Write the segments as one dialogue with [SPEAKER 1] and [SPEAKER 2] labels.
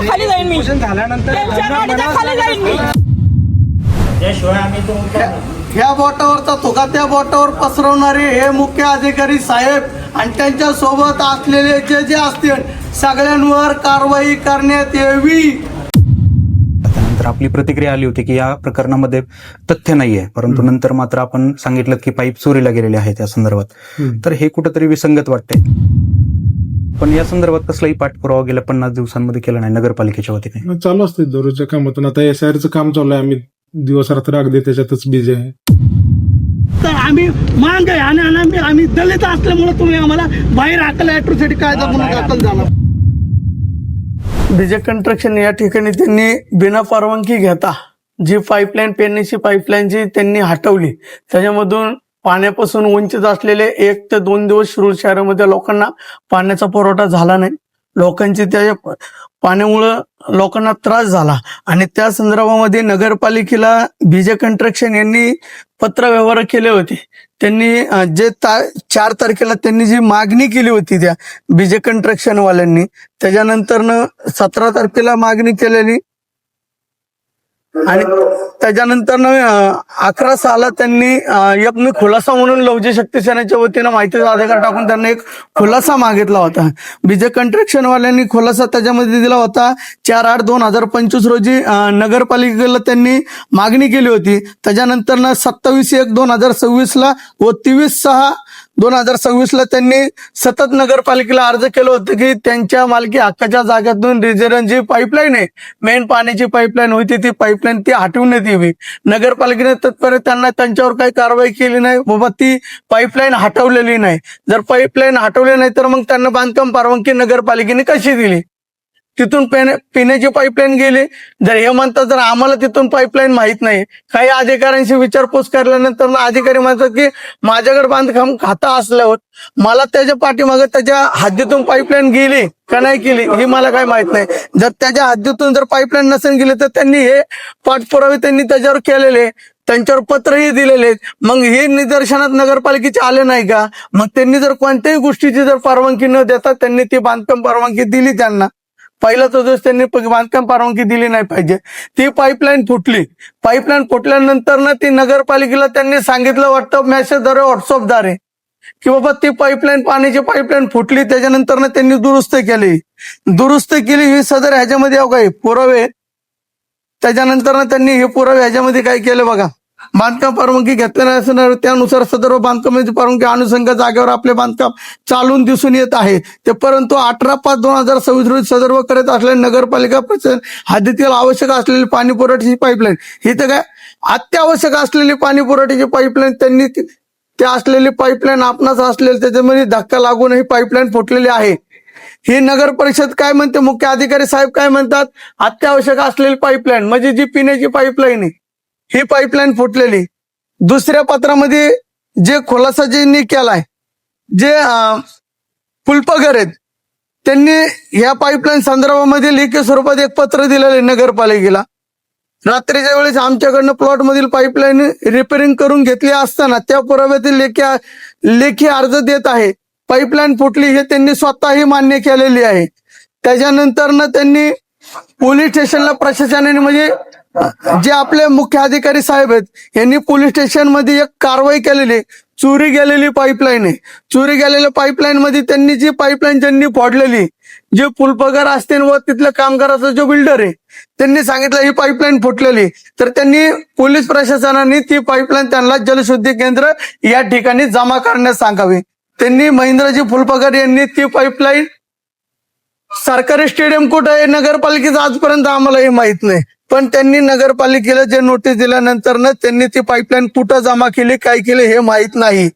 [SPEAKER 1] गाडीच्या खाली जाईन मी,
[SPEAKER 2] झाल्यानंतर
[SPEAKER 1] त्यांच्या गाडीच्या खाली जाईन मी.
[SPEAKER 3] त्याशिवाय आम्ही तो
[SPEAKER 4] ह्या बोटावरचा थुका त्या बोटावर पसरवणारे हे मुख्य अधिकारी साहेब आणि त्यांच्या सोबत असलेले जे जे असतील सगळ्यांवर कारवाई करण्यात यावी.
[SPEAKER 5] त्यानंतर आपली प्रतिक्रिया आली होती की या प्रकरणामध्ये तथ्य नाहीये, परंतु नंतर मात्र आपण सांगितलं की पाईप चोरीला गेलेले आहेत या संदर्भात. तर हे कुठंतरी विसंगत वाटते. पण या संदर्भात कसलाही पाठपुरावा गेल्या 50 दिवसांमध्ये केला नाही नगरपालिकेच्या वतीने.
[SPEAKER 2] चालू असते दररोजच्या कामातून. आता SIRचं काम चालू आहे, आम्ही दिवस रात्र अगदी त्याच्यातच बिझी आहे.
[SPEAKER 4] तर आम्ही मांग आहे आणि आम्ही दलित असल्यामुळे तुम्ही आम्हाला बाहेर हाकला, ॲट्रोसिटी कायदा गुन्हा दाखल झाला. विजय कंस्ट्रक्शन या ठिकाणी त्यांनी बिना परवानगी घेता जी पाईपलाईन, पेरणीची पाईपलाईन जी त्यांनी हटवली, त्याच्यामधून पाण्यापासून वंचित असलेले 1 ते 2 दिवस शिरूर शहरामध्ये लोकांना पाण्याचा पुरवठा झाला नाही. लोकांची त्या पाण्यामुळं लोकांना त्रास झाला आणि त्या संदर्भामध्ये नगरपालिकेला विजय कंस्ट्रक्शन यांनी पत्रव्यवहार केले होते. त्यांनी जे 4 तारखेला त्यांनी जी मागणी केली होती त्या विजय कंस्ट्रक्शन वाल्यांनी, त्याच्यानंतर 17 तारखेला मागणी केलेली आणि त्याच्यानंतर 11 साला त्यांनी एक मी खुलासा म्हणून लवजी शक्ती सेनेच्या वतीनं माहितीचा अधिकार टाकून त्यांना एक खुलासा मागितला होता. विजय कंस्ट्रक्शन वाल्यांनी खुलासा त्याच्यामध्ये दिला होता. 4/8/2025 रोजी नगरपालिकेला त्यांनी मागणी केली होती. त्याच्यानंतर 27/1/2026 व 23/6/2026 त्यांनी सतत नगरपालिकेला अर्ज केलं होतं की त्यांच्या मालकी हक्काच्या जागेतून रिजर्न जी पाईपलाईन आहे, मेन पाण्याची पाईपलाईन होती, ती पाईपलाईन ती हटवण्यात यावी. नगरपालिकेने तत्पर त्यांच्यावर काही कारवाई केली नाही. बाबा ती पाईपलाईन हटवलेली नाही. जर पाईपलाईन हटवली नाही तर मग त्यांना बांधकाम परवानगी नगरपालिकेने कशी दिली? तिथून पिण्याची पाईपलाईन गेली. जर हे म्हणतात जर आम्हाला तिथून पाईपलाईन माहित नाही, काही अधिकाऱ्यांशी विचारपूस केल्यानंतर अधिकारी म्हणतात की माझ्याकडे बांधकाम खातं असल्यावर मला त्याच्या पाठीमागे त्याच्या हद्दीतून पाईपलाईन गेली का नाही गेली हे मला काही माहित नाही. जर त्याच्या हद्दीतून जर पाईपलाईन नसेल गेली तर त्यांनी हे पाठपुरावे त्यांनी त्याच्यावर केलेले, त्यांच्यावर पत्रही दिलेले. मग हे निदर्शनात नगरपालिकेचे आले नाही का? मग त्यांनी जर कोणत्याही गोष्टीची जर परवानगी न देता त्यांनी ती बांधकाम परवानगी दिली, त्यांना पहिला तो दिवस त्यांनी बांधकाम परवानगी दिली नाही पाहिजे. ती पाईपलाईन फुटली. पाईपलाईन फुटल्यानंतर ती नगरपालिकेला त्यांनी सांगितलं वाटतं मेसेजद्वारे, व्हॉट्सअपद्वारे की बाबा ती पाईपलाईन, पाण्याची पाईपलाईन फुटली. त्याच्यानंतर त्यांनी दुरुस्त केली ही सदर ह्याच्यामध्ये काही पुरावे. त्याच्यानंतर त्यांनी हे पुरावे ह्याच्यामध्ये काय केलं बघा, बांधकाम परवानगी घेतलेल्या असणार त्यानुसार सदर बांधकामाची परवानगी अनुषंग जागेवर आपले बांधकाम चालून दिसून येत आहे. ते परंतु 18/5/2026 रोजी सदर्भ करत असलेल्या नगरपालिका हद्दीतील आवश्यक असलेली पाणी पुरवठ्याची पाईपलाईन, ही तर काय अत्यावश्यक असलेली पाणी पुरवठ्याची पाईपलाईन, त्यांनी त्या असलेली पाईपलाईन आपणास असलेली त्याच्यामध्ये धक्का लागून ही पाईपलाईन फुटलेली आहे. ही नगर परिषद काय म्हणते, मुख्य अधिकारी साहेब काय म्हणतात, अत्यावश्यक असलेली पाईपलाईन म्हणजे जी पिण्याची पाईपलाईन आहे ही पाईपलाईन फुटलेली. दुसऱ्या पत्रामध्ये जे खुलासा ज्यांनी केलाय, जे फुलपगर आहेत त्यांनी ह्या पाईपलाईन संदर्भामध्ये लेखी स्वरूपात एक पत्र दिलेलं आहे नगरपालिकेला. रात्रीच्या वेळेस आमच्याकडनं प्लॉट मधील पाईपलाईन रिपेअरिंग करून घेतली असताना त्या पुराव्यातील लेखी अर्ज देत आहे. पाईपलाईन फुटली हे त्यांनी स्वतःही मान्य केलेली आहे. त्याच्यानंतर त्यांनी पोलीस स्टेशनला प्रशासनाने म्हणजे जे आपले मुख्य अधिकारी साहेब आहेत यांनी पोलीस स्टेशन मध्ये एक कारवाई केलेली. चोरी गेलेली पाईपलाईन आहे. चोरी गेलेल्या पाईपलाईन मध्ये त्यांनी जी पाईपलाईन ज्यांनी फोडलेली, जे फुलपगार असतील व तिथल्या कामगाराचा जो बिल्डर आहे त्यांनी सांगितलं ही पाईपलाईन फुटलेली. तर त्यांनी पोलीस प्रशासनाने ती पाईपलाईन त्यांना जलशुद्धी केंद्र या ठिकाणी जमा करण्यास सांगावे. त्यांनी महेंद्रजी फुलपगार यांनी ती पाईपलाईन सरकारी स्टेडियम कुठं आहे नगरपालिकेचं आजपर्यंत आम्हाला हे माहित नाही, पण त्यांनी नगरपालिकेला जे नोटीस दिल्यानंतर त्यांनी ती पाईपलाईन कुठं जमा केली, काय केली हे माहित नाही.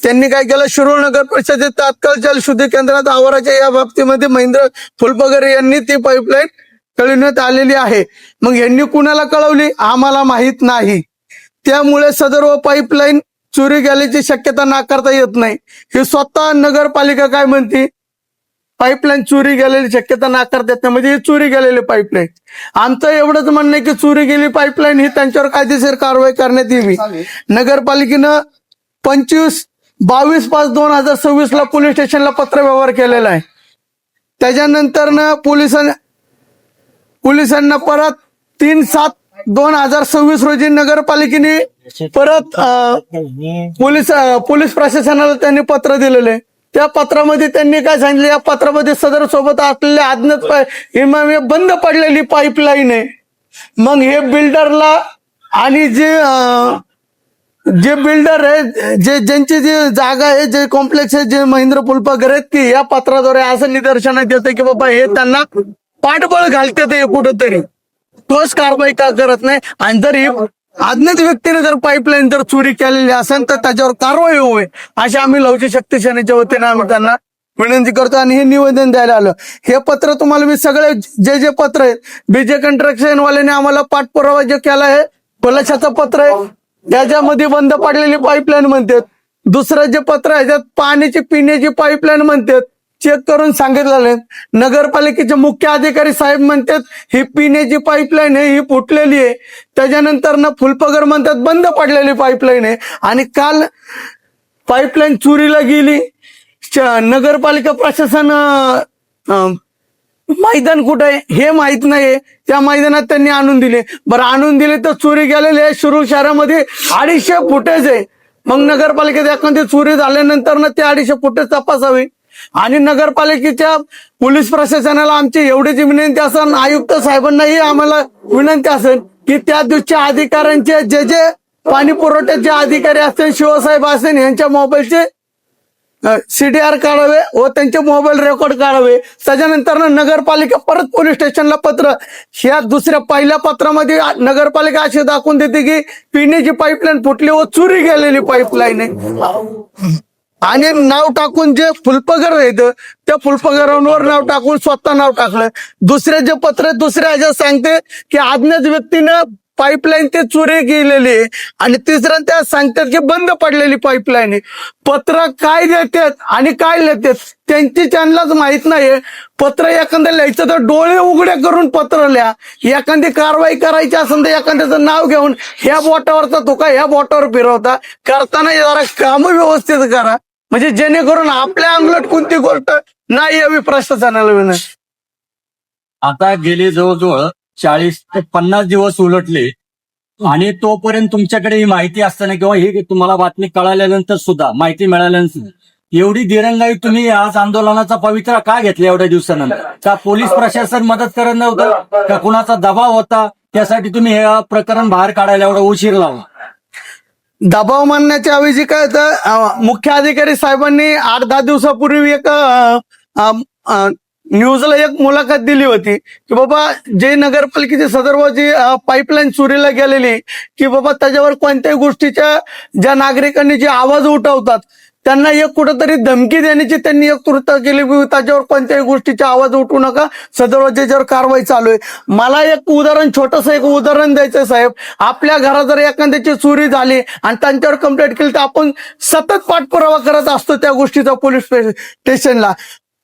[SPEAKER 4] त्यांनी काय केलं, शिरूर नगर परिषदेत तात्काळ जलशुद्धी केंद्रात आवाराच्या या बाबतीमध्ये महेंद्र फुलपगार यांनी ती पाईपलाईन कळविण्यात आलेली आहे. मग यांनी कुणाला कळवली आम्हाला माहित नाही. त्यामुळे सदर पाईपलाईन चोरी गेल्याची शक्यता नाकारता येत नाही. हे स्वतः नगरपालिका काय म्हणते, पाईपलाईन चोरी गेलेली शक्यता नाकारता येत नाही, म्हणजे ही चोरी गेलेली पाईपलाईन. आमचं एवढंच म्हणणं आहे की चोरी गेली पाईपलाईन ही त्यांच्यावर कायदेशीर कारवाई करण्यात यावी. नगरपालिकेनं 22/5/2026 ला पोलीस स्टेशनला पत्र व्यवहार केलेला आहे. त्याच्यानंतर पोलिसांनी पोलिसांना परत 3/7/2026 रोजी नगरपालिकेने परत पोलीस प्रशासनाला त्यांनी पत्र दिलेले. त्या पत्रामध्ये त्यांनी काय सांगितलं, या पत्रामध्ये सदर सोबत असलेल्या अज्ञात बंद पडलेली पाईपलाईन आहे. मग हे बिल्डरला आणि जे बिल्डर आहे, ज्यांची जी जागा आहे, जे कॉम्प्लेक्स आहे, जे महेंद्र फुलपाकर आहेत, की या पत्राद्वारे असं निदर्शनात येतं की बाबा हे त्यांना पाठबळ घालते ते कुठंतरी ठोस कारवाई का करत नाही. आणि जर ही अज्ञात व्यक्तीने जर पाईपलाईन जर चोरी केलेली असेल तर त्याच्यावर कारवाई होईल अशी आम्ही लवची शक्ती सेनेच्या वतीने आम्ही त्यांना विनंती करतो आणि हे निवेदन द्यायला आलं. हे पत्र तुम्हाला मी सगळे जे पत्र आहेत, बीजे कंस्ट्रक्शन वाल्याने आम्हाला पाठपुरावा जे केला आहे, खुलाशाचं पत्र आहे, त्याच्यामध्ये बंद पडलेली पाईपलाईन म्हणतात. दुसरं जे पत्र आहे त्यात पाण्याची पिण्याची पाईपलाईन म्हणतात, चेक करून सांगितलेलं. नगरपालिकेचे मुख्य अधिकारी साहेब म्हणतात ही पिण्याची पाईपलाईन आहे, ही फुटलेली आहे. त्याच्यानंतर फुलपगर म्हणतात बंद पडलेली पाईपलाईन आहे. आणि काल पाईपलाईन चोरीला गेली. नगरपालिका प्रशासन मैदान कुठं आहे हे माहित नाहीये, त्या मैदानात त्यांनी आणून दिले. बरं आणून दिले तर चोरी गेलेली आहे. शिरूर शहरामध्ये 250 फुटेज आहे. मग नगरपालिकेत एखादी चोरी झाल्यानंतर ना ते 250 फुटेज तपासावी. आणि नगरपालिकेच्या पोलीस प्रशासनाला आमची एवढीच विनंती असेल, आयुक्त साहेबांनाही आम्हाला विनंती असेल की त्या दिवशीच्या अधिकाऱ्यांचे जे पाणी पुरवठ्याचे अधिकारी असतील, शिवसाहेब असतील, यांच्या मोबाईलचे CDR काढावे व त्यांचे मोबाईल रेकॉर्ड काढावे. त्याच्यानंतर नगरपालिका परत पोलीस स्टेशनला पत्र, ह्या पहिल्या पत्रामध्ये नगरपालिका अशी दाखवून देते की पिण्याची पाईपलाईन फुटली व चोरी गेलेली पाईपलाईन आहे. आणि नाव टाकून जे फुलपगर आहेत त्या फुलपगरांवर नाव टाकून स्वतः नाव टाकलं. दुसरे जे पत्र दुसऱ्या ह्याच्यात सांगते की अज्ञात व्यक्तीनं पाईपलाईन ते चोरी केलेली आहे. आणि तिसरं त्या सांगतात की बंद पडलेली पाईपलाईन आहे. पत्र काय देतात आणि काय लिहितात त्यांची त्यांनाच माहित नाहीये. पत्र एखादं लिहायचं तर डोळे उघडे करून पत्र लिहा. एखादी कारवाई करायची असेल तर एखाद्याचं नाव घेऊन ह्या बोटावरचा तुका ह्या बोटावर फिरवता. करताना जरा काम व्यवस्थित करा, म्हणजे जेणेकरून आपल्या अंगलट कोणती गोष्ट नाही यावी प्रशासनाला विनंती.
[SPEAKER 6] आता गेले जवळजवळ 40 ते 50 दिवस उलटले आणि तोपर्यंत तुमच्याकडे ही माहिती असताना किंवा ही तुम्हाला बातमी कळाल्यानंतर सुद्धा, माहिती मिळाल्यानंतर एवढी दिरंगाई तुम्ही आज आंदोलनाचा पवित्रा का घेतला एवढ्या दिवसानंतर? का पोलीस प्रशासन मदत करत नव्हतं, का कुणाचा दबाव होता, त्यासाठी तुम्ही हे प्रकरण बाहेर काढायला एवढा उशीर लावला?
[SPEAKER 4] दबाव मानण्याच्या ऐवजी काय होतं, मुख्य अधिकारी साहेबांनी 8-10 दिवसापूर्वी एक न्यूजला एक मुलाखत दिली होती की बाबा जे नगरपालिकेची सदर्भ जी पाईपलाईन चोरीला गेलेली की बाबा त्याच्यावर कोणत्याही गोष्टीच्या ज्या नागरिकांनी जे आवाज उठवतात त्यांना एक कुठंतरी धमकी देण्याची त्यांनी एक कृत्य केली. त्याच्यावर कोणत्याही गोष्टीचा आवाज उठवू नका, सदर्भ ज्याच्यावर कारवाई चालू आहे. मला एक उदाहरण, छोटंसं एक उदाहरण द्यायचं साहेब. आपल्या घरात जर एखाद्याची चोरी झाली आणि त्यांच्यावर कंप्लेंट केली तर आपण सतत पाठपुरावा करत असतो त्या गोष्टीचा पोलीस स्टेशनला.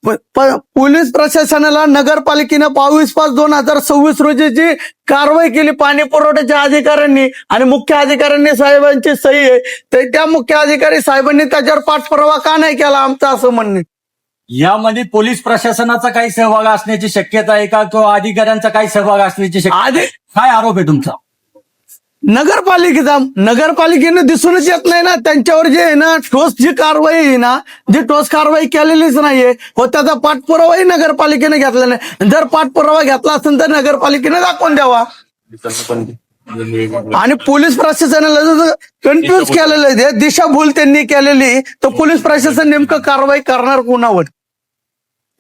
[SPEAKER 4] पोलीस प्रशासनाला नगरपालिकेनं 22/5/2026 रोजी जी कारवाई केली पाणी पुरवठ्याच्या अधिकाऱ्यांनी आणि मुख्य अधिकाऱ्यांनी साहेबांची सही आहे, तर त्या मुख्य अधिकारी साहेबांनी त्याच्यावर पाठपुरावा का नाही केला आमचं असं म्हणणे.
[SPEAKER 6] यामध्ये पोलीस प्रशासनाचा काही सहभाग असण्याची शक्यता आहे का, किंवा अधिकाऱ्यांचा काही सहभाग असण्याची शक्यता? काय आरोप आहे तुमचा?
[SPEAKER 4] नगरपालिकेनं दिसूनच येत नाही ना त्यांच्यावर जे आहे ना ठोस जी कारवाई आहे ना, जी ठोस कारवाई केलेलीच नाहीये व त्याचा पाठपुरावाही नगरपालिकेने घेतला नाही. जर पाठपुरावा घेतला असेल तर नगरपालिकेने दाखवून द्यावा. आणि पोलीस प्रशासनाला जर कन्फ्युज केलेलं आहे, दिशाभूल त्यांनी केलेली, तर पोलीस प्रशासन नेमकं कारवाई करणार कोणावर?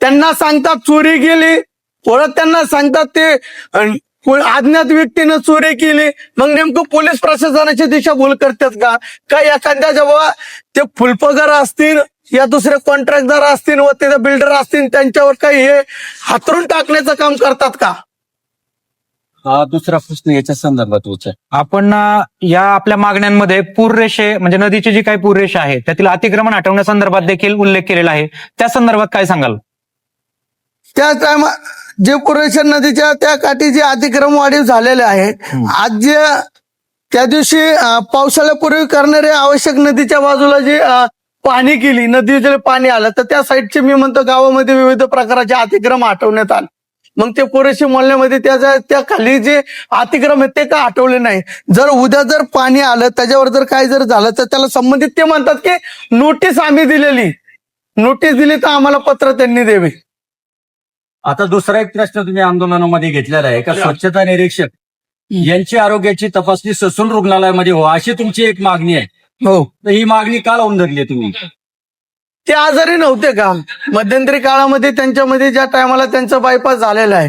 [SPEAKER 4] त्यांना सांगतात चोरी गेली, परत त्यांना सांगतात ते अज्ञात व्यक्तीनं चोरी केली, मग नेमकं पोलीस प्रशासनाची दिशाभूल करतात का? काय एखाद्या जेव्हा ते फुलपगार असतील या दुसरे कॉन्ट्रॅक्टदार असतील व ते बिल्डर असतील त्यांच्यावर काही हे हातरून टाकण्याचं काम करतात का?
[SPEAKER 6] हा दुसरा प्रश्न याच्या संदर्भात होता.
[SPEAKER 5] आपण या आपल्या मागण्यांमध्ये पूररेषे म्हणजे नदीची जी काही पूररेषा आहे त्यातील अतिक्रमण हटवण्यासंदर्भात देखील उल्लेख केलेला आहे. त्या संदर्भात काय सांगाल?
[SPEAKER 4] त्या टायमा जे पुरेशा नदीच्या त्या काठी जे अतिक्रमण वाढीव झालेले आहेत, आज जे त्या दिवशी पावसाळ्यापूर्वी करणारे आवश्यक नदीच्या बाजूला जी पाहणी केली, नदीचे पाणी आलं तर त्या साईडचे मी म्हणतो गावामध्ये विविध प्रकारचे अतिक्रमण हटवण्यात आले. मग ते पुरेशी मोलण्यामध्ये त्या खाली जे अतिक्रम आहेत ते का हटवले नाही? जर उद्या जर पाणी आलं त्याच्यावर जर काय जर झालं तर त्याला संबंधित ते म्हणतात की नोटीस आम्ही दिलेली, नोटीस दिली तर आम्हाला पत्र त्यांनी द्यावे.
[SPEAKER 6] आता दुसरा एक प्रश्न तुम्ही आंदोलनामध्ये घेतलेला आहे का स्वच्छता निरीक्षक यांची आरोग्याची तपासणी ससून रुग्णालयामध्ये हो अशी तुमची एक मागणी आहे.
[SPEAKER 4] हो,
[SPEAKER 6] तर ही मागणी का लावून धरली आहे तुम्ही?
[SPEAKER 4] ते आजारी नव्हते का? मध्यंतरी काळामध्ये त्यांच्यामध्ये ज्या टायमाला त्यांचा बायपास झालेला आहे,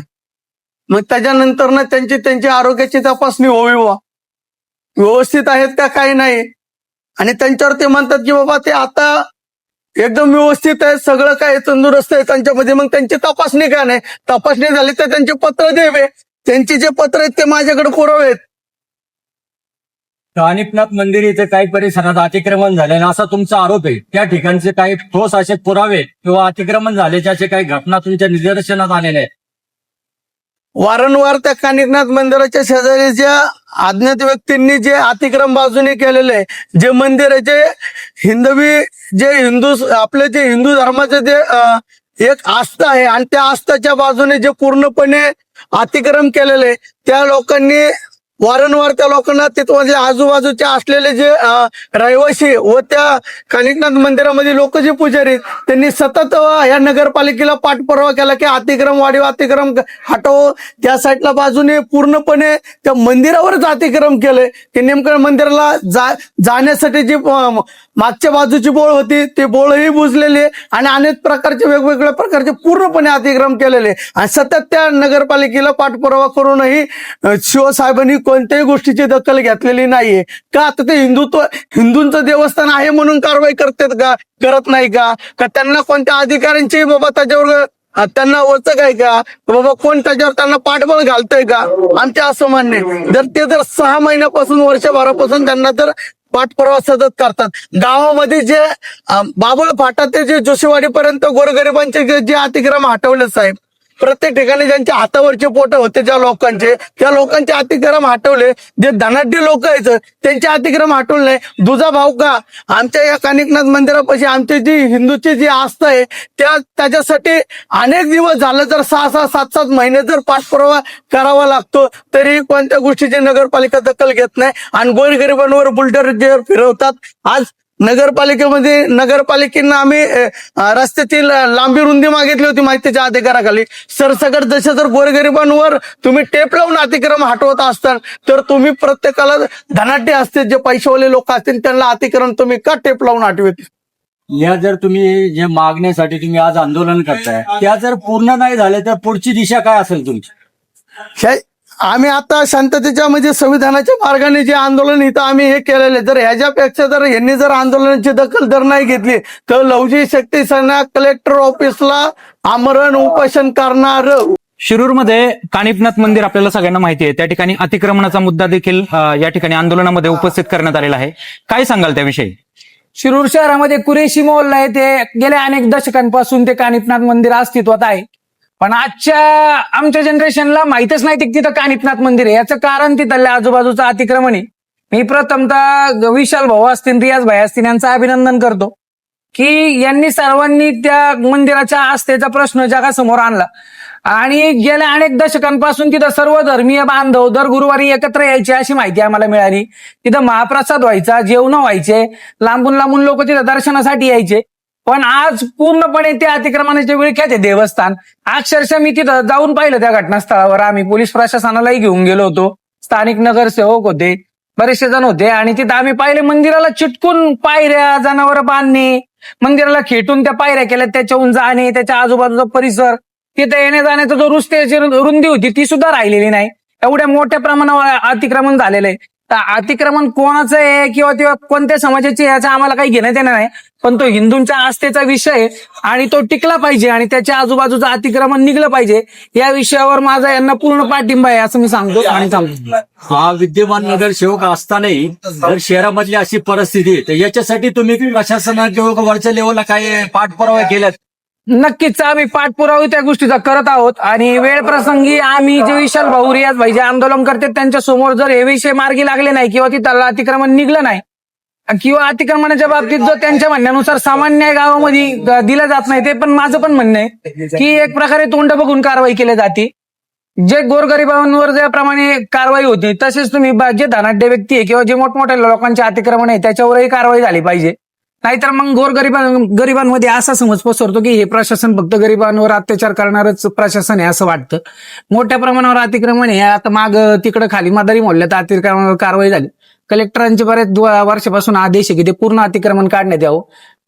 [SPEAKER 4] मग त्याच्यानंतर ना त्यांची आरोग्याची तपासणी होवी वा व्यवस्थित आहेत का काही नाही. आणि त्यांच्यावर ते म्हणतात की बाबा ते आता एकदम व्यवस्थित आहे, सगळं काय तंदुरुस्त आहे त्यांच्यामध्ये. मग त्यांची तपासणी का नाही? तपासणी झाली तर त्यांचे पत्र द्यावे. त्यांचे जे पत्र आहेत ते माझ्याकडे पुरावे आहेत.
[SPEAKER 6] कानिफनाथ मंदिर इथे काही परिसरात अतिक्रमण झाले असा तुमचा आरोप आहे. त्या ठिकाणचे काही ठोस असे पुरावे किंवा अतिक्रमण झाल्याच्या असे काही घटना तुमच्या निदर्शनात आलेल्या आहेत?
[SPEAKER 4] वारंवार त्या कानिफनाथ मंदिराच्या शेजारी ज्या अज्ञात व्यक्तींनी जे अतिक्रम बाजूने केलेले आहे, जे मंदिर आहे, जे हिंदवी जे आपले जे हिंदू धर्माचे जे एक आस्था आहे आणि त्या आस्थाच्या बाजूने जे पूर्णपणे अतिक्रम केलेले त्या लोकांनी वारंवार त्या लोकांना तिथं आजूबाजूच्या असलेले जे रहिवासी व त्या कानिफनाथ मंदिरामध्ये लोक जे पुजारी आहेत, त्यांनी सतत या नगरपालिकेला पाठपुरावा केला की अतिक्रम वाढीव, अतिक्रम हटव. त्या साईडला बाजूने पूर्णपणे त्या मंदिरावरच अतिक्रम केलंय की नेमकं मंदिराला जाण्यासाठी जी मागच्या बाजूची बोळ होती ती बोळही बुजलेली आहे आणि अनेक प्रकारचे वेगवेगळ्या प्रकारचे पूर्णपणे अतिक्रम केलेले आणि सतत त्या नगरपालिकेला पाठपुरावा करूनही शिवसाहेबांनी कोणत्याही गोष्टीची दखल घेतलेली नाहीये. का? आता ते हिंदूंचं देवस्थान आहे म्हणून कारवाई करत नाही का? त्यांना कोणत्या अधिकाऱ्यांची बाबा त्याच्यावर त्यांना ओळख आहे का? बाबा कोण त्याच्यावर त्यांना पाठबळ घालतंय का? आमचे असं म्हणणे. जर 6 महिन्यापासून वर्षभरापासून त्यांना तर पाठपुरावा सतत करतात. गावामध्ये जे बाबळ फाटा ते जे जोशीवाडीपर्यंत गोरगरिबांचे जे अतिक्रम हटवले साहेब, प्रत्येक ठिकाणी ज्यांच्या हातावरचे पोट होते त्या लोकांचे अतिक्रम हटवले. जे धनाढ्य लोक आहेत त्यांचे अतिक्रम हटवले नाही. दुजा भाव का? आमच्या या कानिफनाथ मंदिरापाशी आमची जी हिंदूची जी आस्था आहे त्याच्यासाठी अनेक दिवस झालं जर 6-6, 7-7 महिने जर पाठपुरावा करावा लागतो तरी कोणत्या गोष्टीची नगरपालिका दखल घेत नाही आणि गोरगरिबांवर बुलडोझर फिरवतात. आज नगरपालिकेनं आम्ही रस्त्याची लांबी रुंदी मागितली होती माहितीच्या अधिकाराखाली. सरसकट जसे जर गोरगरिबांवर तुम्ही टेप लावून अतिक्रम हटवत असताल तर तुम्ही प्रत्येकाला धनाढ्य असतील जे पैशावाले लोक असतील त्यांना अतिक्रम तुम्ही का टेप लावून हटवत?
[SPEAKER 6] या जर तुम्ही जे मागण्यासाठी तुम्ही आज आंदोलन करताय त्या जर पूर्ण नाही झाल्या तर पुढची दिशा काय असेल तुमची?
[SPEAKER 4] आम्ही आता शांततेच्या म्हणजे संविधानाच्या मार्गाने जे आंदोलन इथं आम्ही हे केलेले, जर ह्याच्यापेक्षा जर यांनी जर आंदोलनाची दखल जर नाही घेतली तर लवजी शक्ती सेना कलेक्टर ऑफिसला आमरण उपोषण करणार.
[SPEAKER 5] शिरूरमध्ये कानिफनाथ मंदिर आपल्याला सगळ्यांना माहिती आहे, त्या ठिकाणी अतिक्रमणाचा मुद्दा देखील या ठिकाणी आंदोलनामध्ये उपस्थित करण्यात आलेला आहे. काय सांगाल त्याविषयी?
[SPEAKER 1] शिरूर शहरामध्ये कुरेशी मोहल्ला आहे, ते गेल्या अनेक दशकांपासून ते कानिफनाथ मंदिर अस्तित्वात आहे. पण आमच्या जनरेशनला माहितच नाही की तिथं कानिफनाथ मंदिर आहे. याचं कारण तिथल्या आजूबाजूचं अतिक्रमण आहे. मी प्रथमतः विशाल भाऊ असतील, रियाज भाई असतील यांचं अभिनंदन करतो की यांनी सर्वांनी त्या मंदिराच्या आस्थेचा प्रश्न जगासमोर आणला आणि गेल्या अनेक दशकांपासून तिथं सर्व धर्मीय बांधव दर गुरुवारी एकत्र यायचे अशी माहिती आम्हाला मिळाली. तिथं महाप्रसाद व्हायचा, जेवण व्हायचे, लांबून लांबून लोक तिथं दर्शनासाठी यायचे. पण आज पूर्णपणे त्या अतिक्रमणाच्या विळख्यात आहे देवस्थान. अक्षरशः मी तिथं जाऊन पाहिलं त्या घटनास्थळावर. आम्ही पोलीस प्रशासनालाही घेऊन गेलो होतो, स्थानिक नगरसेवक होते, बरेचसे जण होते आणि तिथं आम्ही पाहिले मंदिराला चिटकून पायऱ्या, जनावर बांधणे, मंदिराला खेटून त्या पायऱ्या केल्या, त्याच्याहून जाणे, त्याच्या आजूबाजूचा परिसर, तिथे येण्या जाण्याचा जो रस्त्याची रुंदी होती ती सुद्धा राहिलेली नाही. एवढ्या मोठ्या प्रमाणावर अतिक्रमण झालेलं आहे. तर अतिक्रमण कोणाचं आहे किंवा ते कोणत्या समाजाचे याचं आम्हाला काही घेण्यात येणार नाही, पण तो हिंदूंच्या आस्थेचा विषय आणि तो टिकला पाहिजे आणि त्याच्या आजूबाजूचं अतिक्रमण निघलं पाहिजे. या विषयावर माझा यांना पूर्ण पाठिंबा आहे असं मी सांगतो आणि सांगतो.
[SPEAKER 6] हा विद्यमान नगरसेवक असतानाही जर शहरामधली अशी परिस्थिती आहे तर याच्यासाठी तुम्ही प्रशासना किंवा वरच्या लेवलला काय पाठपुरावा केल्यात?
[SPEAKER 1] नक्कीच आम्ही पाठपुरावा त्या गोष्टीचा करत आहोत आणि वेळ प्रसंगी आम्ही जे विशाल भाऊ, रियाज भाई जे आंदोलन करतात त्यांच्या समोर जर हे विषय मार्गी लागले नाही किंवा तिथं अतिक्रमण निघलं नाही किंवा अतिक्रमणाच्या बाबतीत जो त्यांच्या म्हणण्यानुसार सामान्य गावामध्ये दिलं जात नाही, ते पण माझं पण म्हणणं आहे की एक प्रकारे तोंड बघून कारवाई केली जाते. जे गोरगरिबांवर ज्याप्रमाणे कारवाई होती तसेच तुम्ही जे धनाढ्य व्यक्ती आहे किंवा जे मोठमोठ्या लोकांचे अतिक्रमण आहे त्याच्यावरही कारवाई झाली पाहिजे. नाहीतर मग गरिबांमध्ये असा समज पसरतो की हे प्रशासन फक्त गरिबांवर अत्याचार करणारच प्रशासन आहे असं वाटतं. मोठ्या प्रमाणावर अतिक्रमण आहे. आता माग तिकडे खाली मदारी मोहल्ल्यात अतिक्रमणावर कारवाई झाली. कलेक्टरांचे बरेच वर्षापासून आदेश आहे की ते पूर्ण अतिक्रमण काढण्यात यावं.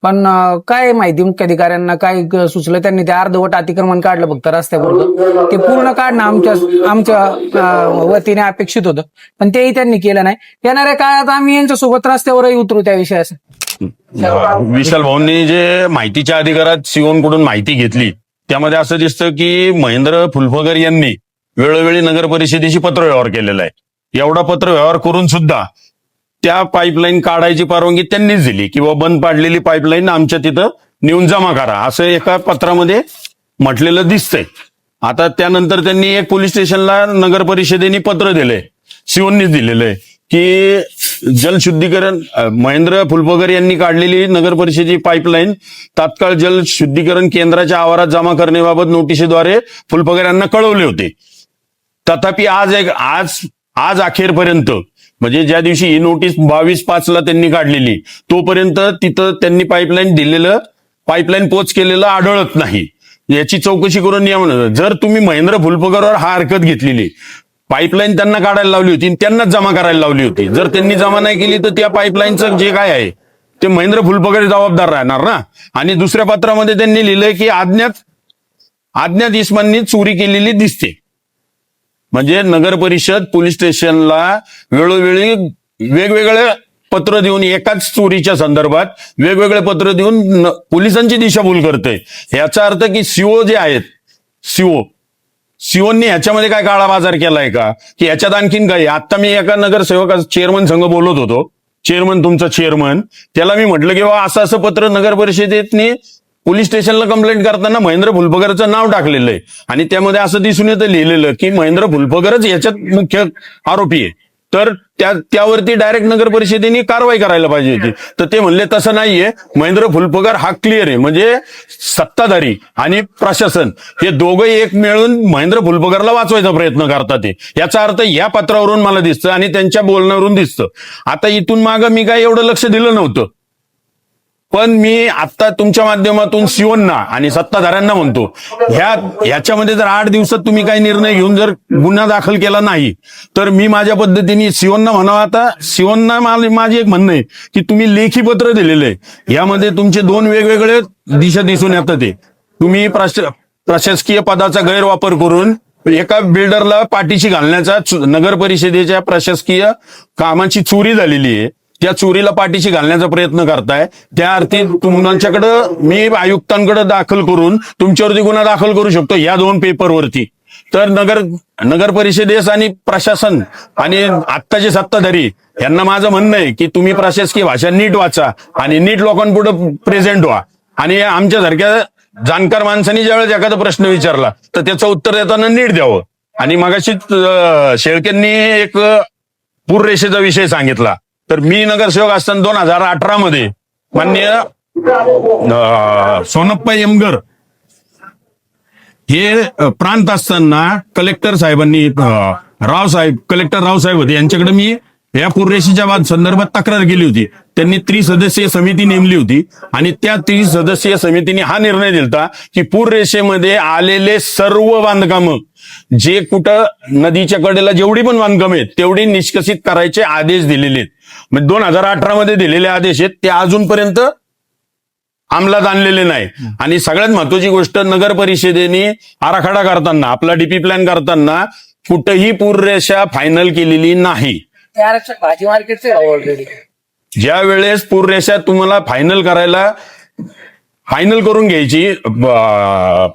[SPEAKER 1] पण काय माहिती मुख्याधिकाऱ्यांना काय सुचलं, त्यांनी ते अर्धवट अतिक्रमण काढलं फक्त रस्त्यापुरतं. ते पूर्ण काढणं आमच्या वतीने अपेक्षित होतं, पण तेही त्यांनी केलं नाही. येणाऱ्या काळात आम्ही यांच्यासोबत रस्त्यावरही उतरू त्या विषयास.
[SPEAKER 7] विशाल भाऊंनी जे माहितीच्या अधिकारात सिओनकडून माहिती घेतली त्यामध्ये असं दिसतं की महेंद्र फुलफगर यांनी वेळोवेळी नगर परिषदेशी पत्रव्यवहार केलेला आहे. एवढा पत्रव्यवहार करून सुद्धा त्या पाईपलाईन काढायची परवानगी त्यांनीच दिली किंवा बंद पाडलेली पाईपलाईन आमच्या तिथं नेऊन जमा करा असं एका पत्रामध्ये म्हटलेलं दिसतंय. आता त्यानंतर त्यांनी एक पोलीस स्टेशनला नगर परिषदेने पत्र दिलंय, सिओननीच दिलेलं आहे की जलशुद्धीकरण महेंद्र फुलफगर यांनी काढलेली नगर परिषदेची पाईपलाईन तात्काळ जलशुद्धीकरण केंद्राच्या आवारात जमा करण्याबाबत नोटिशीद्वारे फुलफगर यांना कळवले होते. तथापि आज अखेरपर्यंत म्हणजे ज्या दिवशी ही नोटीस 22/5 त्यांनी काढलेली तोपर्यंत तिथं त्यांनी पाईपलाईन पोच केलेलं आढळत नाही. याची चौकशी करून नियम जर तुम्ही महेंद्र फुलफगरवर हा हरकत घेतलेली पाईपलाईन त्यांना काढायला लावली होती त्यांनाच जमा करायला लावली होती. जर त्यांनी जमा नाही केली तर त्या पाईपलाईनचं जे काय आहे ते महेंद्र फुलफगर जबाबदार राहणार ना. आणि दुसऱ्या पत्रामध्ये त्यांनी लिहिलंय की अज्ञात इस्मांनी चोरी केलेली दिसते. म्हणजे नगर परिषद पोलीस स्टेशनला वेळोवेळी वेगवेगळे पत्र देऊन एकाच चोरीच्या संदर्भात वेगवेगळे पत्र देऊन पोलिसांची दिशाभूल करते. याचा अर्थ की सीओ जे आहेत सीओनी ह्याच्यामध्ये काय काळा बाजार केलाय का की ह्याच्यात आणखीन काय. आता मी एका नगरसेवक चेअरमन संघ बोलत होतो, तुमचा चेअरमन, त्याला मी म्हटलं की बाबा असं नगर परिषदेने पोलीस स्टेशनला कंप्लेंट करताना महेंद्र फुलफगरचं नाव टाकलेलं आहे आणि त्यामध्ये असं दिसून येतं लिहिलेलं की महेंद्र फुलफगरच याच्यात मुख्य आरोपी आहे. तर त्यावरती डायरेक्ट नगर परिषदेने कारवाई करायला पाहिजे होती. तर ते म्हणले तसं नाहीये, महेंद्र फुलफगर हा क्लिअर आहे. म्हणजे सत्ताधारी आणि प्रशासन हे दोघं एक मिळून महेंद्र फुलफगरला वाचवायचा प्रयत्न करतात. याचा अर्थ या पत्रावरून मला दिसतं आणि त्यांच्या बोलण्यावरून दिसतं. आता इथून मागं मी काय एवढं लक्ष दिलं नव्हतं, पण मी आता तुमच्या माध्यमातून सिओनना आणि सत्ताधाऱ्यांना म्हणतो ह्याच्यामध्ये जर 8 दिवसात तुम्ही काही निर्णय घेऊन जर गुन्हा दाखल केला नाही तर मी माझ्या पद्धतीने सिओनना म्हणावं. आता सिओनना माझी एक म्हणणं आहे की तुम्ही लेखी पत्र दिलेलं आहे, यामध्ये तुमचे 2 वेगवेगळे दिशा दिसून येतात. ते तुम्ही प्रशासकीय पदाचा गैरवापर करून एका बिल्डरला पाठीशी घालण्याचा, नगर परिषदेच्या प्रशासकीय कामाची चोरी झालेली आहे त्या चोरीला पाठीशी घालण्याचा प्रयत्न करताय. त्या अर्थी तुमच्याकडं मी आयुक्तांकडे दाखल करून तुमच्यावरती गुन्हा दाखल करू शकतो या 2 पेपरवरती. तर नगर परिषदेस आणि प्रशासन आणि आत्ताचे सत्ताधारी यांना माझं म्हणणं आहे की तुम्ही प्रशासकीय भाषा नीट वाचा आणि नीट लोकांपुढे प्रेझेंट व्हा. आणि आमच्यासारख्या जाणकार माणसांनी ज्यावेळेस एखादा प्रश्न विचारला तर त्याचं उत्तर देताना नीट द्यावं. आणि मगाशीच शेळकेंनी एक पूररेषेचा विषय सांगितला. तर मी नगरसेवक असताना 2018 मध्ये माननीय सोनप्पा यमगर हे प्रांत असताना कलेक्टर रावसाहेब होते, यांच्याकडे मी या पूररेषेच्या संदर्भात तक्रार केली होती. त्यांनी 3 समिती नेमली होती आणि त्या 3 समितीने हा निर्णय दिलता की पूररेषेमध्ये आलेले सर्व बांधकामं जे कुठं नदीच्या कडेला जेवढी पण बांधकामं आहेत तेवढी निष्कसित करायचे आदेश दिलेले आहेत. म्हणजे 2018 मध्ये दिलेले आदेश आहेत ते अजूनपर्यंत अंमलात आणलेले नाही. आणि सगळ्यात महत्वाची गोष्ट, नगर परिषदेने आराखडा करताना, आपला डीपी प्लॅन करताना कुठेही पूररेषा फायनल केलेली नाही.
[SPEAKER 1] भाजी मार्केटचे ऑलरेडी
[SPEAKER 7] ज्या वेळेस पूररेषा तुम्हाला फायनल करून घ्यायची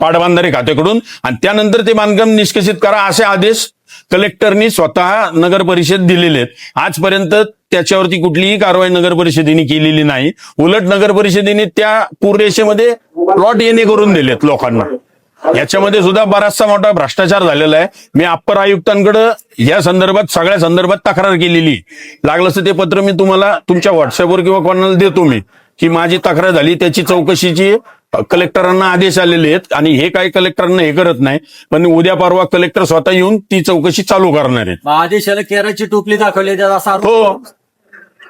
[SPEAKER 7] पाटबंधारे खात्याकडून आणि त्यानंतर ते बांधकाम निष्कसित करा असे आदेश कलेक्टरनी स्वतः नगर परिषद दिलेले आहेत. आजपर्यंत त्याच्यावरती कुठलीही कारवाई नगर परिषदेने केलेली नाही. उलट नगर परिषदेने त्या पूररेषेमध्ये प्लॉट येणे करून दिलेत लोकांना. याच्यामध्ये सुद्धा बराचसा मोठा भ्रष्टाचार झालेला आहे. मी अप्पर आयुक्तांकडे या संदर्भात सगळ्या संदर्भात तक्रार केलेली. लागलं असं ते पत्र मी तुम्हाला तुमच्या व्हॉट्सअपवर किंवा कोणाला देतो मी की माझी तक्रार झाली, त्याची चौकशीची कलेक्टरांना आदेश आलेले आहेत आणि हे काही कलेक्टरांना हे करत नाही, पण उद्या परवा कलेक्टर स्वतः येऊन ती चौकशी चालू करणार आहेत.
[SPEAKER 6] आदेशाला केराची टोपली दाखवली असा आरोप.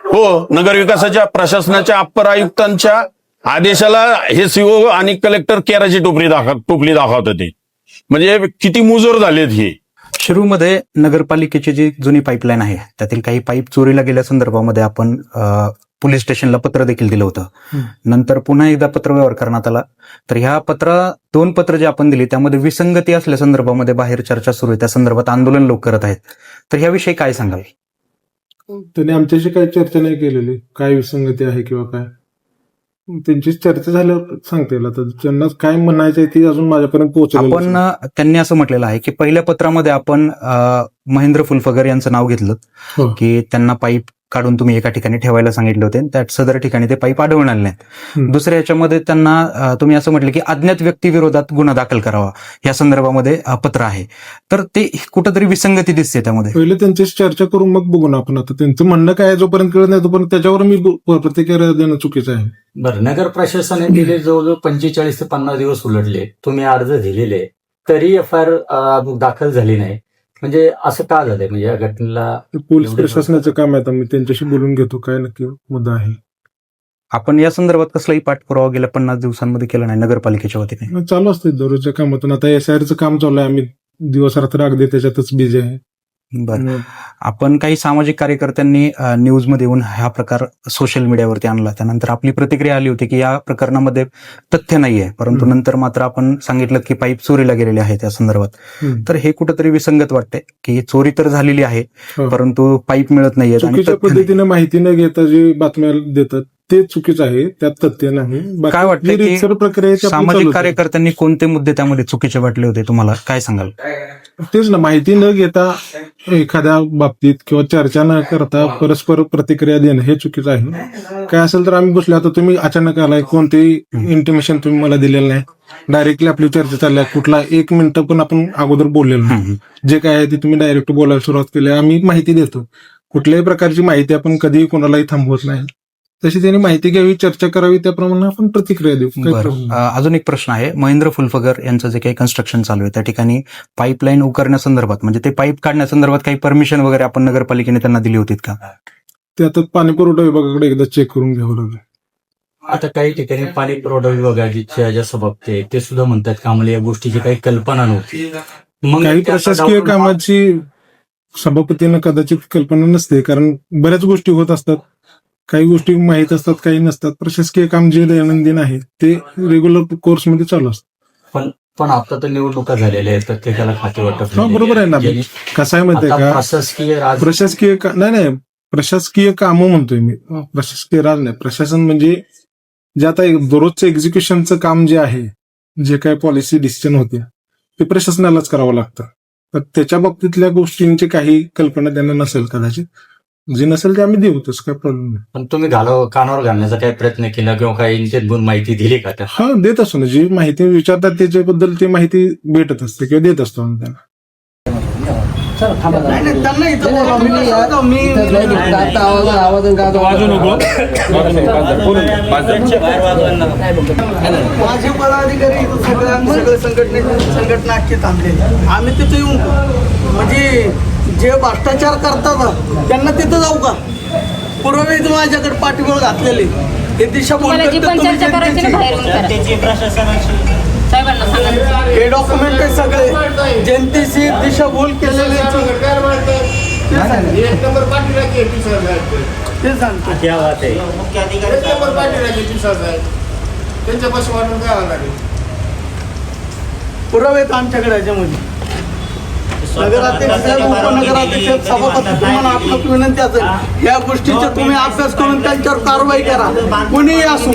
[SPEAKER 7] हो, नगरविकासाच्या प्रशासनाच्या अप्पर आयुक्तांच्या आदेशाला हे सीओ आणि कलेक्टर केराची टोपली दाखवतात. ते म्हणजे किती मुजोर झालेत हे.
[SPEAKER 5] शिरूरमध्ये नगरपालिकेची जी जुनी पाईपलाईन आहे त्यातील काही पाईप चोरीला गेल्या संदर्भामध्ये आपण पोलीस स्टेशनला पत्र देखील दिलं होतं. नंतर पुन्हा एकदा पत्रव्यवहार करण्यात आला. तर ह्या दोन पत्र जे आपण दिली त्यामध्ये विसंगती असल्या संदर्भामध्ये बाहेर चर्चा सुरू आहे, त्या संदर्भात आंदोलन लोक करत आहेत. तर ह्याविषयी काय सांगाल?
[SPEAKER 2] त्यांनी आमच्याशी काही चर्चा नाही केलेली, काय विसंगती आहे किंवा काय त्यांची चर्चा झाल्यावर सांगता येईल. आता त्यांना काय म्हणायचं आहे ते अजून माझ्यापर्यंत पोहोचलं.
[SPEAKER 5] आपण त्यांनी असं म्हटलेलं आहे की पहिल्या पत्रामध्ये आपण महेंद्र फुलफगर यांचं नाव घेतलं
[SPEAKER 2] हो.
[SPEAKER 5] की त्यांना पाईप काढून तुम्ही एका ठिकाणी ठेवायला सांगितले होते, त्या सदर ठिकाणी ते पाईप आढळून आले नाहीत. दुसऱ्या याच्यामध्ये त्यांना तुम्ही असं म्हटलं की अज्ञात व्यक्ती विरोधात गुन्हा दाखल करावा या संदर्भामध्ये पत्र आहे. तर ते कुठंतरी विसंगती दिसते त्यामध्ये.
[SPEAKER 2] पहिले त्यांच्याशी चर्चा करून मग बघू ना आपण. आता त्यांचं म्हणणं काय आहे जोपर्यंत कळत नाही तोपर्यंत त्याच्यावर मी प्रतिक्रिया देणं चुकीचं आहे.
[SPEAKER 6] बरं, नगर प्रशासनाने दिले जवळजवळ 45 ते 50 दिवस उलटले, तुम्ही अर्ज दिलेले तरी FIR दाखल झाली नाही, म्हणजे असं का झालंय? म्हणजे या घटनेला
[SPEAKER 2] पोलीस प्रशासनाचं काम आहे. आता मी त्यांच्याशी बोलून घेतो काय नक्की मुद्दा आहे.
[SPEAKER 5] आपण या संदर्भात कसलाही पाठपुरावा गेल्या 50 दिवसांमध्ये केला नाही नगरपालिकेच्या वतीने.
[SPEAKER 2] चालू असते दररोजच्या कामातून. आता SIRचं काम चालू आहे, आम्ही दिवस रात्र अगदी त्याच्यातच बिझी आहे.
[SPEAKER 5] बरं, आपण काही सामाजिक कार्यकर्त्यांनी न्यूजमध्ये येऊन हा प्रकार सोशल मीडियावरती आणला. त्यानंतर आपली प्रतिक्रिया आली होती की या प्रकरणामध्ये तथ्य नाहीये, परंतु नंतर मात्र आपण सांगितलं की पाईप चोरीला गेलेले आहे त्या संदर्भात. तर हे कुठेतरी विसंगत वाटतंय की चोरी तर झालेली आहे परंतु पाईप मिळत नाहीये.
[SPEAKER 2] चुकीच्या पद्धतीने माहिती न घेता जे बातम्या देतात ते चुकीचं आहे, त्यात तथ्य नाही.
[SPEAKER 5] काय वाटतं की
[SPEAKER 2] प्रक्रिया
[SPEAKER 5] सामाजिक कार्यकर्त्यांनी कोणते मुद्दे त्यामध्ये चुकीचे वाटले होते, तुम्हाला काय सांगाल?
[SPEAKER 2] तेच ना, माहिती न घेता एखाद्या बाबतीत किंवा चर्चा न करता परस्पर प्रतिक्रिया देणं हे चुकीचं आहे. काय असेल तर आम्ही बसलो. आता तुम्ही अचानक आलाय, कोणतेही इंटिमेशन तुम्ही मला दिलेलं नाही, डायरेक्टली आपली चर्चा चालली आहे. कुठला 1 मिनिट पण आपण अगोदर बोललेलं नाही. जे काय आहे ते तुम्ही डायरेक्ट बोलायला सुरुवात केली. आम्ही माहिती देतो, कुठल्याही प्रकारची माहिती आपण कधीही कोणालाही थांबवत नाही. तशी त्यांनी माहिती घ्यावी, चर्चा करावी, त्याप्रमाणे आपण प्रतिक्रिया देऊ.
[SPEAKER 5] अजून एक प्रश्न आहे. महेंद्र फुलफगर यांचं जे काही कन्स्ट्रक्शन चालू आहे त्या ठिकाणी पाईपलाईन उकरण्यासंदर्भात म्हणजे ते पाईप काढण्यासंदर्भात काही परमिशन वगैरे आपण नगरपालिकेने त्यांना दिली होती का?
[SPEAKER 2] ते आता पाणी पुरवठा विभागाकडे एकदा चेक करून घ्यावं लागेल.
[SPEAKER 6] आता काही ठिकाणी पाणी पुरवठा विभागाच्या ज्या सभापती ते सुद्धा म्हणतात की आम्हाला या गोष्टीची काही कल्पना नव्हती. मग
[SPEAKER 2] काही प्रशासकीय कामाची सभापतींना कदाचित कल्पना नसते, कारण बऱ्याच गोष्टी होत असतात. काही गोष्टी माहीत असतात, काही नसतात. प्रशासकीय काम जे दैनंदिन आहे ते रेग्युलर कोर्समध्ये चालू असतं.
[SPEAKER 6] पण आता तर निवडणुका झालेल्या आहेत, प्रत्येकाला खाते वाटप.
[SPEAKER 2] बरोबर आहे ना. कसं आहे माहितीये का, प्रशासकीय नाही प्रशासकीय कामं म्हणतोय मी, प्रशासकीय राज नाही. प्रशासन म्हणजे जे आता दररोजचं एक्झिक्युशनचं काम जे आहे, जे काही पॉलिसी डिसिजन होते ते प्रशासनालाच करावं लागतं. तर त्याच्या बाबतीतल्या गोष्टींची काही कल्पना त्यांना नसेल कदाचित. जे नसेल ते आम्ही देऊ, तसं काय प्रॉब्लेम नाही.
[SPEAKER 6] पण तुम्ही कानावर घालण्याचा काही प्रयत्न केला किंवा काही माहिती दिली का?
[SPEAKER 2] हा, देत असतो ना. जी माहिती विचारतात त्याच्याबद्दल ती माहिती भेटत असते किंवा देत असतो आम्ही त्यांना.
[SPEAKER 4] त्यांना इथं बोलवा. माझे पदाधिकारी इथं सगळे संघटना अख्खी थांबलेली. आम्ही तिथे येऊन म्हणजे जे भ्रष्टाचार करतात त्यांना तिथं जाऊ का? पुरावे माझ्याकडे पाठीवर घातलेले. हे दिशाभूल हे डॉक्युमेंट आहे सगळे, जनतेशी दिशाभूल केलेले. ते सांगतो पुरावे आहेत आमच्याकडे याच्यामध्ये. नगराध्यक्ष, उपनगराध्यक्ष, सभापती, तुम्हाला आपलं विनंती असेल या गोष्टीचा तुम्ही अभ्यास करून त्यांच्यावर कारवाई करा. कुणीही असू,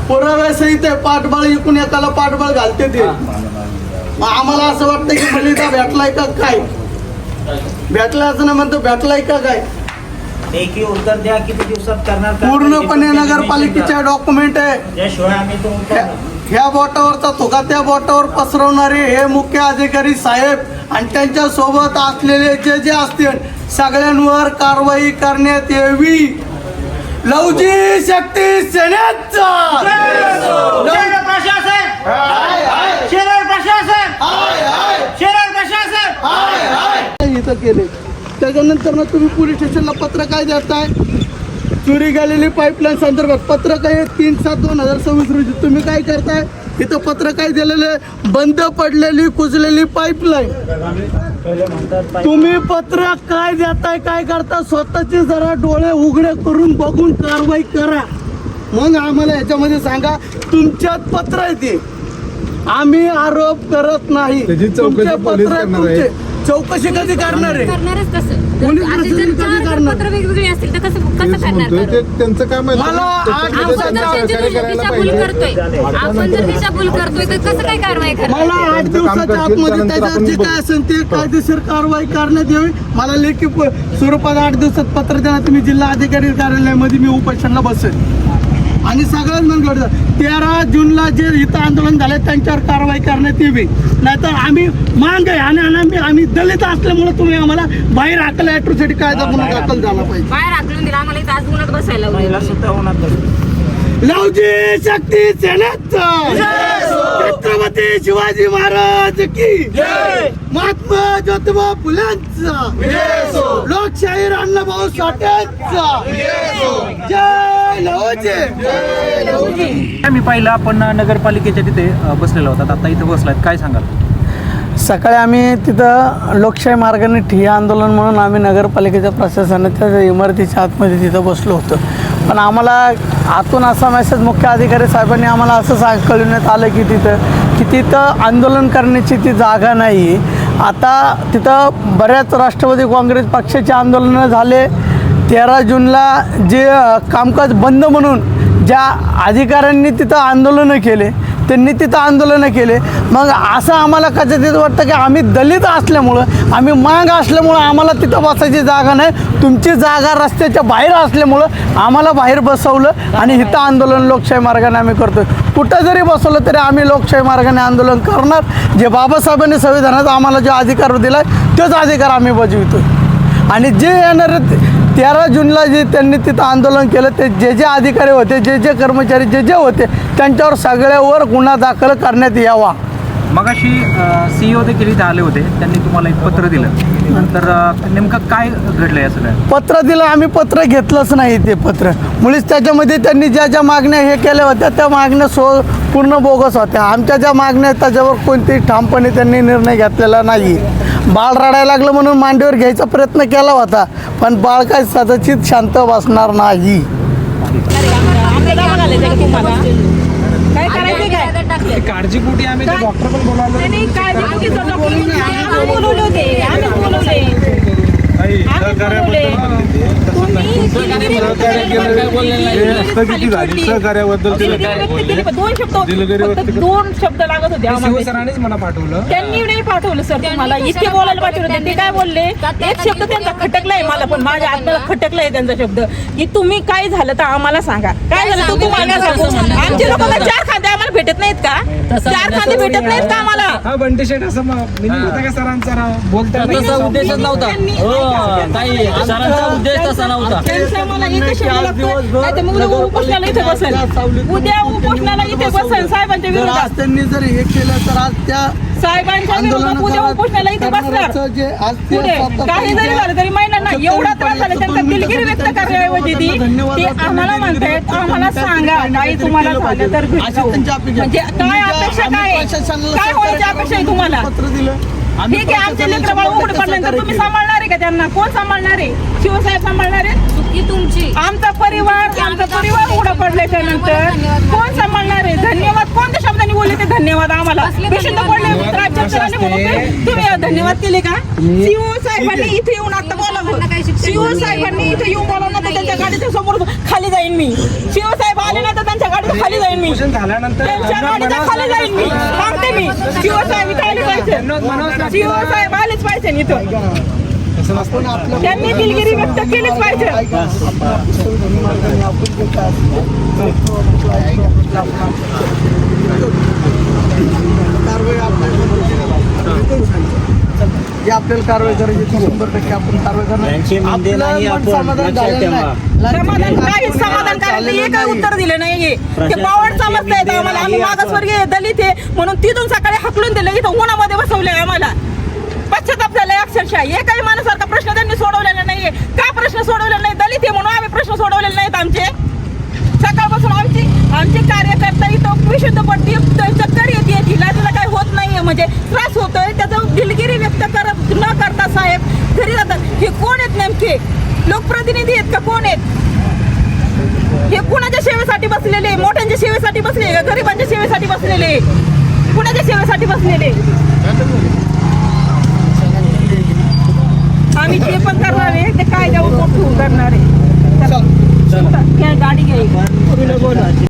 [SPEAKER 4] पुराव्या सहित आहे. पाठबळ इकून एकाला पाठबळ घालते ते. आम्हाला असं वाटतं की मलिदा भेटलाय का काय? भेटलाय असं नाही म्हणतो, भेटलाय का काय?
[SPEAKER 3] उत्तर द्या, किती दिवसात करणार?
[SPEAKER 4] पूर्णपणे नगरपालिकेचे डॉक्युमेंट आहे.
[SPEAKER 3] त्याशिवाय आम्ही
[SPEAKER 4] ह्या बोटावरचा थोका त्या बोटावर पसरवणारे हे मुख्य अधिकारी साहेब आणि त्यांच्या सोबत असलेले जे असतील सगळ्यांवर कारवाई करण्यात यावी. लवजी शक्ती सेनेचा
[SPEAKER 3] शहर प्रशासन शहर प्रशासन शहर प्रशासन
[SPEAKER 4] इथं केले. त्याच्यानंतर ना तुम्ही पोलीस स्टेशनला पत्र काय देताय? चोरी गेलेली पाईपलाईन संदर्भात पत्र काय 3/7/2026 रोजी तुम्ही काय करताय? इथं पत्र काय दिलेलं आहे? बंद पडलेली कुजलेली पाईपलाईन. तुम्ही पत्र काय देताय, काय करता? स्वतःचे जरा डोळे उघडे करून बघून कारवाई करा. मग आम्हाला याच्यामध्ये सांगा तुमच्यात पत्र आहे ते. आम्ही आरोप करत नाही.
[SPEAKER 2] त्याची चौकशी
[SPEAKER 4] तुमचे
[SPEAKER 2] पोलीस
[SPEAKER 4] पत्र आहे
[SPEAKER 2] करणार आहे.
[SPEAKER 4] तुमचे. चौकशी कधी करणार आहे?
[SPEAKER 8] करणारच तसं.
[SPEAKER 4] पोलीस
[SPEAKER 8] आता
[SPEAKER 4] प्रशासन
[SPEAKER 8] जर
[SPEAKER 4] कधी
[SPEAKER 8] चार
[SPEAKER 4] करणार?
[SPEAKER 8] पत्र वेगवेगळी असतील तर कसं
[SPEAKER 2] तेच
[SPEAKER 8] करणार
[SPEAKER 2] म्हणतोय,
[SPEAKER 8] बरं?
[SPEAKER 2] ते त्यांचं काय माहिती
[SPEAKER 4] मला
[SPEAKER 2] त्याच्यामध्ये
[SPEAKER 8] आपण
[SPEAKER 2] त्यांना
[SPEAKER 8] जर त्यांची
[SPEAKER 2] सहकार्य करायला
[SPEAKER 8] दिशाभूल
[SPEAKER 2] पाहिजे.
[SPEAKER 8] करतोय, आपण जर दिशाभूल करतोय तर कसं काय कारवाई करणार?
[SPEAKER 4] मला 8
[SPEAKER 2] काम
[SPEAKER 4] दिवसाच्या
[SPEAKER 2] करतील,
[SPEAKER 4] आतमध्ये
[SPEAKER 2] त्यानंतर
[SPEAKER 4] त्याच्यावर
[SPEAKER 2] आपण
[SPEAKER 4] जे
[SPEAKER 2] बघू.
[SPEAKER 4] काय असेल ते कायदेशीर कारवाई करण्यात यावी. मला लेखी स्वरूपात 8 दिवसात पत्र द्या. तुम्ही जिल्हा अधिकारी कार्यालयामध्ये मी उपोषणाला बसेल. आणि सगळ्यात महत्त्वाचं 13 जूनला जे इथं आंदोलन झाले त्यांच्यावर कारवाई करण्यात यावी. नाहीतर आम्ही मांग आहे आणि आम्ही दलित असल्यामुळे तुम्ही आम्हाला बाहेर हाकला. ॲट्रोसिटी कायदा गुन्हा दाखल झाला पाहिजे.
[SPEAKER 8] बाहेर हाकलून दिला आम्हाला इथं आज उन्हात बसायला लावलं.
[SPEAKER 3] महिला सुद्धा होणार.
[SPEAKER 4] लवजी शक्ती सेनेचा छत्रपती शिवाजी महाराज की महात्मा ज्योतिबा फुलेंचा लोकशाही अण्णाभाऊ साठेंचा जय लवजी.
[SPEAKER 9] मी पाहिलं आपण नगरपालिकेच्या तिथे बसलेला होता, आता इथे बसलात, काय सांगाल?
[SPEAKER 4] सकाळी आम्ही तिथं लोकशाही मार्गाने ठिय्या आंदोलन म्हणून आम्ही नगरपालिकेच्या प्रशासनाच्या इमारतीच्या आतमध्ये तिथं बसलो होतो. पण आम्हाला आतून असा मेसेज मुख्य अधिकारी साहेबांनी आम्हाला असं कळवण्यात आलं की तिथं आंदोलन करण्याची ती जागा नाही. आता तिथं बऱ्याच राष्ट्रवादी काँग्रेस पक्षाचे आंदोलनं झाले. 13 जूनला जे कामकाज बंद म्हणून ज्या अधिकाऱ्यांनी तिथं आंदोलनं केले त्यांनी तिथं आंदोलनं केले. मग असं आम्हाला कदाचित वाटतं की आम्ही दलित असल्यामुळं, आम्ही माग असल्यामुळं आम्हाला तिथं बसायची जागा नाही. तुमची जागा रस्त्याच्या बाहेर असल्यामुळं आम्हाला बाहेर बसवलं आणि इथं आंदोलन लोकशाही मार्गाने आम्ही करतो. कुठं जरी बसवलं तरी आम्ही लोकशाही मार्गाने आंदोलन करणार. जे बाबासाहेबांनी संविधानात आम्हाला जो अधिकार दिला तोच अधिकार आम्ही बजावतो. आणि जे येणार 13 जूनला जे त्यांनी तिथं आंदोलन केलं ते जे अधिकारी होते, जे कर्मचारी जे होते त्यांच्यावर सगळ्यावर गुन्हा दाखल करण्यात यावा.
[SPEAKER 9] मगाशी CEO देखील इथे आले होते, त्यांनी तुम्हाला एक पत्र दिलं, नंतर नेमकं काय घडलं या सगळ्या?
[SPEAKER 4] पत्र दिलं, आम्ही पत्र घेतलंच नाही. ते पत्र मुळीच त्याच्यामध्ये त्यांनी ज्या मागण्या हे केल्या होत्या त्या मागण्या पूर्ण बोगस होत्या. आमच्या ज्या मागण्या आहेत त्याच्यावर कोणतेही ठामपणे त्यांनी निर्णय घेतलेला नाही. बाळ रडायला लागलं म्हणून मांडीवर घ्यायचा प्रयत्न केला होता, पण बाळ काय सदाचित शांत बसणार नाही.
[SPEAKER 8] काय करायचं काय?
[SPEAKER 9] काळजीपोटी आम्ही डॉक्टर पण बोलावलं.
[SPEAKER 8] नाही, काळजीपोटीचं डॉक्टर आम्ही बोलवले होते. आम्ही बोलवले.
[SPEAKER 2] सहकार्याबद्दल
[SPEAKER 10] दोन शब्द लागत होते आम्हाला.
[SPEAKER 9] सरांनीच मला पाठवलं.
[SPEAKER 10] त्यांनी नाही पाठवलं सर तुम्हाला, इतके बोलायला पाठवलं होते. ते काय बोलले, एक शब्द त्यांचा खटकलाय मला, पण माझ्या आत्म्याला खटकलाय त्यांचा शब्द की तुम्ही काय झालं तर आम्हाला सांगा. काय झालं तर तुम्हाला सांगू. आमचे लोक 4 खांदे आम्हाला भेटत नाहीत का? 4 खांदे भेटत नाहीत का आम्हाला?
[SPEAKER 9] हा बंटी शेट असं मिनिंग होता का सरांचा बोलता?
[SPEAKER 6] उद्देशच नव्हता. उद्देश तसा नव्हता.
[SPEAKER 10] त्यांचा मला एकच शब्द लागतो, नाहीतर मग उद्या उपोषणाला इथे बसेल. उद्या उपोषणाला इथे बसेल साहेबांच्या विरोधात.
[SPEAKER 4] आज त्यांनी जर हे केलं तर आज त्या
[SPEAKER 10] साहेबांच्या विरोधात उद्या उपोषणाला इथे बसणार.
[SPEAKER 4] जे आज ते
[SPEAKER 10] पुढे काही जरी झालं तरी महिलांना एवढा त्रास झाला, त्यांचा दिलगिरी व्यक्त करण्याऐवजी ते आम्हाला म्हणतायत आम्हाला सांगा काही तुम्हाला झालं तर भेटू. म्हणजे काय अपेक्षा काय व्हायची अपेक्षा आहे तुम्हाला?
[SPEAKER 4] पत्र दिलं.
[SPEAKER 10] ठीक आहे, आमचे लेकरं बाळ उघड पडल्यानंतर तुम्ही सांभाळणार आहे का त्यांना? कोण सांभाळणार आहे? शिवसाहेब सांभाळणार आहे?
[SPEAKER 8] चुकी तुमची.
[SPEAKER 10] आमचा परिवार उघडा पडल्याच्या नंतर कोण सांभाळणार आहे? धन्यवाद कोणत्या शब्दांनी बोलले ते धन्यवाद आम्हाला विशुद्ध बोलले राज्यपालांनी म्हणून तुम्ही धन्यवाद केले का? सीओ साहेबांनी इथे येऊन आता बोलावं. सीओ साहेबांनी इथे येऊन बोलावं तर त्यांच्या गाडीच्या समोर खाली जाईन मी. सीओ साहेब आले ना तर त्यांच्या गाडीच्या खाली जाईन मी. त्यांच्या गाडीच्या खाली जाईन मी, सांगते मी. सीओ साहेब इथे आले पाहिजे. सीओ साहेब आलेच पाहिजे इथं. त्यांनी दिलगिरी व्यक्त केलीच पाहिजे.
[SPEAKER 4] कारवाई आपल्या जे आपल्याला कारवाई करायची ती 100% आपण कारवाई करणार. आपलं पण समाधान झालेलं नाही.
[SPEAKER 10] समाधान काहीच समाधान करायचं हे काही उत्तर दिले नाहीये. ते पावड समजता येतं आम्हाला. आम्ही मागासवर्गीय दलित आहे म्हणून तिथून सकाळी हकलून दिलं, इथं उन्हामध्ये बसवलंय आम्हाला. पश्चाताप झालाय अक्षरशः. हे काही माणसारखा प्रश्न त्यांनी सोडवलेला नाहीये. का प्रश्न सोडवलेला नाही? दलित आहे म्हणून आम्ही प्रश्न सोडवलेले नाहीत आमचे. सकाळपासून आमचे कार्यकर्ता इथं विशुद्ध पडती चक्कर येते, तिला काही होत नाहीये, म्हणजे त्रास होतोय. त्याचं दिलगिरी व्यक्त न करता साहेब घरी जातात. हे कोण आहेत नेमके? लोकप्रतिनिधी आहेत का कोण आहेत? हे कुणाच्या सेवेसाठी बसलेले? मोठ्यांच्या सेवेसाठी बसले का गरिबांच्या सेवेसाठी बसलेले? कुणाच्या सेवेसाठी बसलेले? आम्ही जे पण करणार आहे ते कायद्यावर करणार आहे. गाडी घ्यायची.